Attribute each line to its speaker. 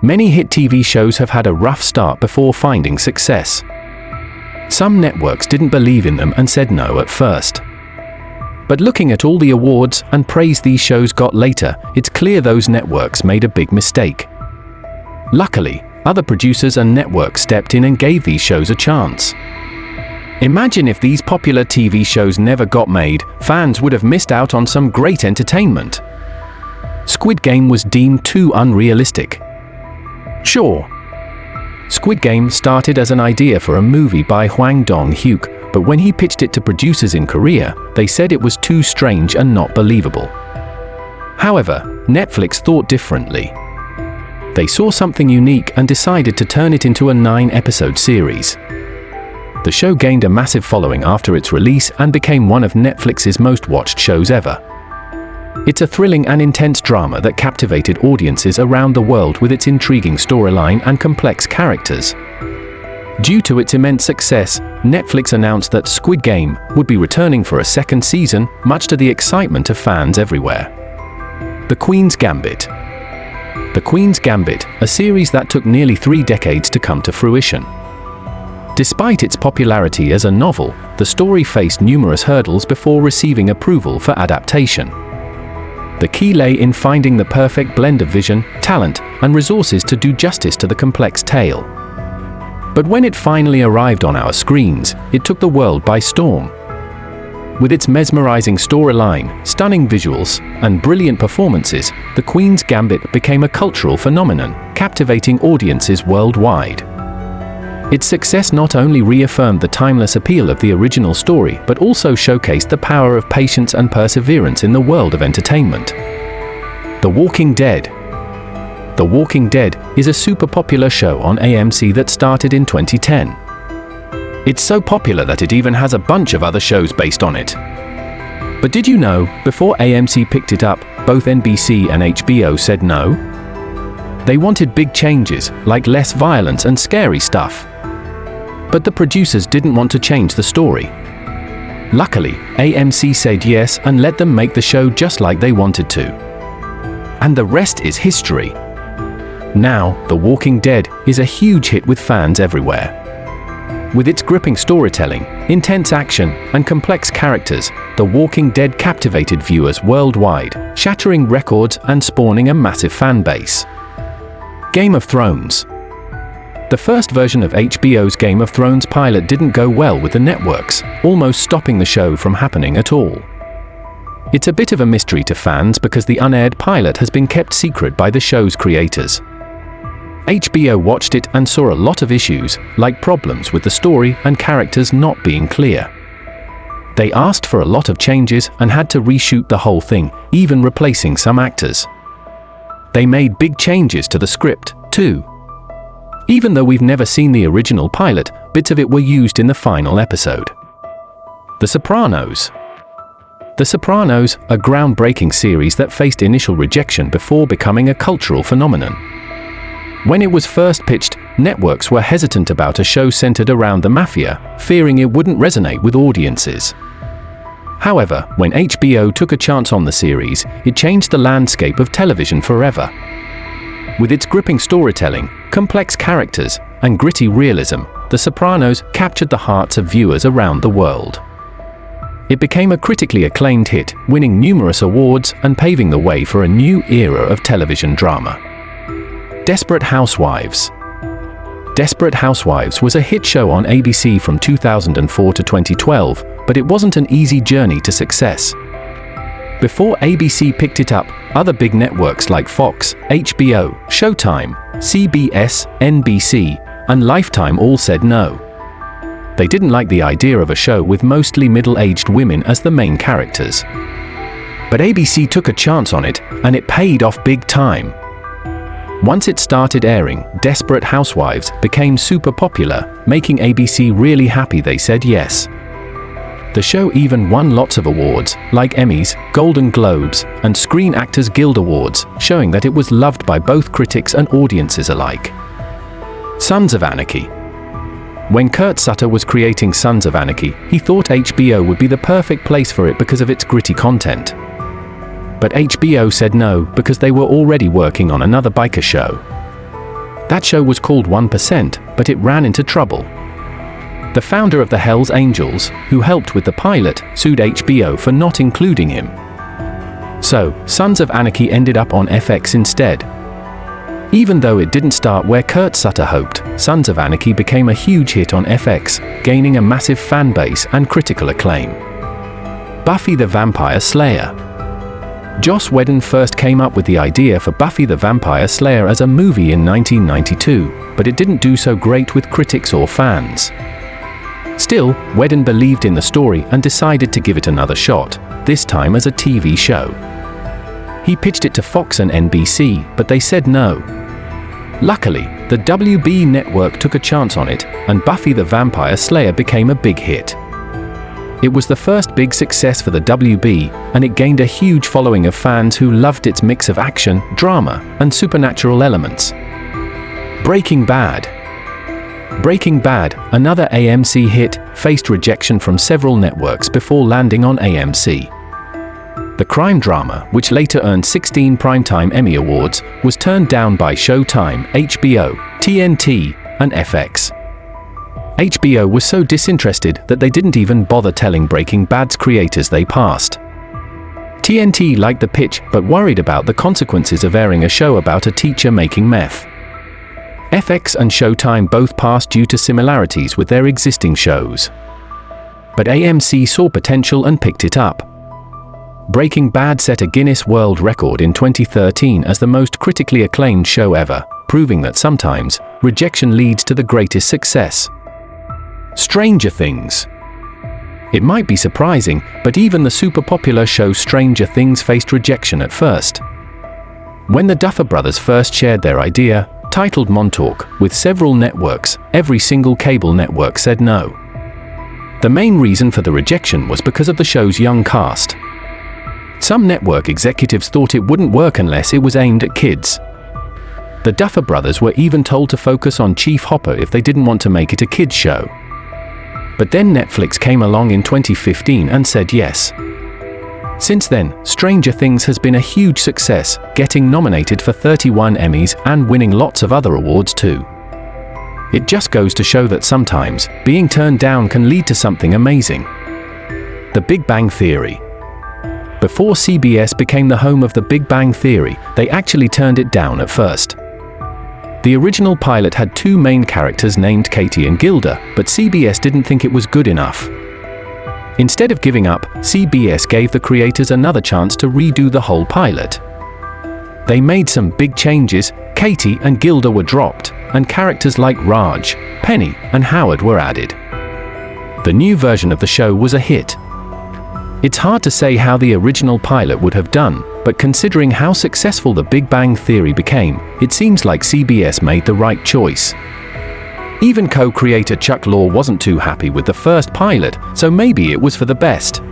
Speaker 1: Many hit TV shows have had a rough start before finding success. Some networks didn't believe in them and said no at first. But looking at all the awards and praise these shows got later, it's clear those networks made a big mistake. Luckily, other producers and networks stepped in and gave these shows a chance. Imagine if these popular TV shows never got made, fans would have missed out on some great entertainment. Squid Game was deemed too unrealistic. Sure, Squid Game started as an idea for a movie by Hwang Dong-hyuk, but when he pitched it to producers in Korea, they said it was too strange and not believable. However, Netflix thought differently. They saw something unique and decided to turn it into a 9-episode series. The show gained a massive following after its release and became one of Netflix's most watched shows ever. It's a thrilling and intense drama that captivated audiences around the world with its intriguing storyline and complex characters. Due to its immense success, Netflix announced that Squid Game would be returning for a second season, much to the excitement of fans everywhere. The Queen's Gambit. The Queen's Gambit, a series that took nearly 3 decades to come to fruition. Despite its popularity as a novel, the story faced numerous hurdles before receiving approval for adaptation. The key lay in finding the perfect blend of vision, talent, and resources to do justice to the complex tale. But when it finally arrived on our screens, it took the world by storm. With its mesmerizing storyline, stunning visuals, and brilliant performances, The Queen's Gambit became a cultural phenomenon, captivating audiences worldwide. Its success not only reaffirmed the timeless appeal of the original story, but also showcased the power of patience and perseverance in the world of entertainment. The Walking Dead. The Walking Dead is a super popular show on AMC that started in 2010. It's so popular that it even has a bunch of other shows based on it. But did you know, before AMC picked it up, both NBC and HBO said no? They wanted big changes, like less violence and scary stuff. But the producers didn't want to change the story. Luckily, AMC said yes and let them make the show just like they wanted to. And the rest is history. Now, The Walking Dead is a huge hit with fans everywhere. With its gripping storytelling, intense action, and complex characters, The Walking Dead captivated viewers worldwide, shattering records and spawning a massive fan base. Game of Thrones. The first version of HBO's Game of Thrones pilot didn't go well with the networks, almost stopping the show from happening at all. It's a bit of a mystery to fans because the unaired pilot has been kept secret by the show's creators. HBO watched it and saw a lot of issues, like problems with the story and characters not being clear. They asked for a lot of changes and had to reshoot the whole thing, even replacing some actors. They made big changes to the script, too. Even though we've never seen the original pilot, bits of it were used in the final episode. The Sopranos. The Sopranos, a groundbreaking series that faced initial rejection before becoming a cultural phenomenon. When it was first pitched, networks were hesitant about a show centered around the mafia, fearing it wouldn't resonate with audiences. However, when HBO took a chance on the series, it changed the landscape of television forever. With its gripping storytelling, complex characters, and gritty realism, The Sopranos captured the hearts of viewers around the world. It became a critically acclaimed hit, winning numerous awards and paving the way for a new era of television drama. Desperate Housewives. Desperate Housewives was a hit show on ABC from 2004 to 2012, but it wasn't an easy journey to success. Before ABC picked it up, other big networks like Fox, HBO, Showtime, CBS, NBC, and Lifetime all said no. They didn't like the idea of a show with mostly middle-aged women as the main characters. But ABC took a chance on it, and it paid off big time. Once it started airing, Desperate Housewives became super popular, making ABC really happy they said yes. The show even won lots of awards, like Emmys, Golden Globes, and Screen Actors Guild Awards, showing that it was loved by both critics and audiences alike. Sons of Anarchy. When Kurt Sutter was creating Sons of Anarchy, he thought HBO would be the perfect place for it because of its gritty content. But HBO said no because they were already working on another biker show. That show was called 1%, but it ran into trouble. The founder of the Hells Angels, who helped with the pilot, sued HBO for not including him. So, Sons of Anarchy ended up on FX instead. Even though it didn't start where Kurt Sutter hoped, Sons of Anarchy became a huge hit on FX, gaining a massive fan base and critical acclaim. Buffy the Vampire Slayer. Joss Whedon first came up with the idea for Buffy the Vampire Slayer as a movie in 1992, but it didn't do so great with critics or fans. Still, Whedon believed in the story and decided to give it another shot, this time as a TV show. He pitched it to Fox and NBC, but they said no. Luckily, the WB network took a chance on it, and Buffy the Vampire Slayer became a big hit. It was the first big success for the WB, and it gained a huge following of fans who loved its mix of action, drama, and supernatural elements. Breaking Bad. Breaking Bad, another AMC hit, faced rejection from several networks before landing on AMC. The crime drama, which later earned 16 Primetime Emmy Awards, was turned down by Showtime, HBO, TNT, and FX. HBO was so disinterested that they didn't even bother telling Breaking Bad's creators they passed. TNT liked the pitch but worried about the consequences of airing a show about a teacher making meth. FX and Showtime both passed due to similarities with their existing shows. But AMC saw potential and picked it up. Breaking Bad set a Guinness World Record in 2013 as the most critically acclaimed show ever, proving that sometimes, rejection leads to the greatest success. Stranger Things. It might be surprising, but even the super popular show Stranger Things faced rejection at first. When the Duffer Brothers first shared their idea, titled Montauk, with several networks, every single cable network said no. The main reason for the rejection was because of the show's young cast. Some network executives thought it wouldn't work unless it was aimed at kids. The Duffer Brothers were even told to focus on Chief Hopper if they didn't want to make it a kids' show. But then Netflix came along in 2015 and said yes. Since then, Stranger Things has been a huge success, getting nominated for 31 Emmys and winning lots of other awards too. It just goes to show that sometimes, being turned down can lead to something amazing. The Big Bang Theory. Before CBS became the home of The Big Bang Theory, they actually turned it down at first. The original pilot had two main characters named Katie and Gilda, but CBS didn't think it was good enough. Instead of giving up, CBS gave the creators another chance to redo the whole pilot. They made some big changes, Katie and Gilda were dropped, and characters like Raj, Penny, and Howard were added. The new version of the show was a hit. It's hard to say how the original pilot would have done, but considering how successful The Big Bang Theory became, it seems like CBS made the right choice. Even co-creator Chuck Lorre wasn't too happy with the first pilot, so maybe it was for the best.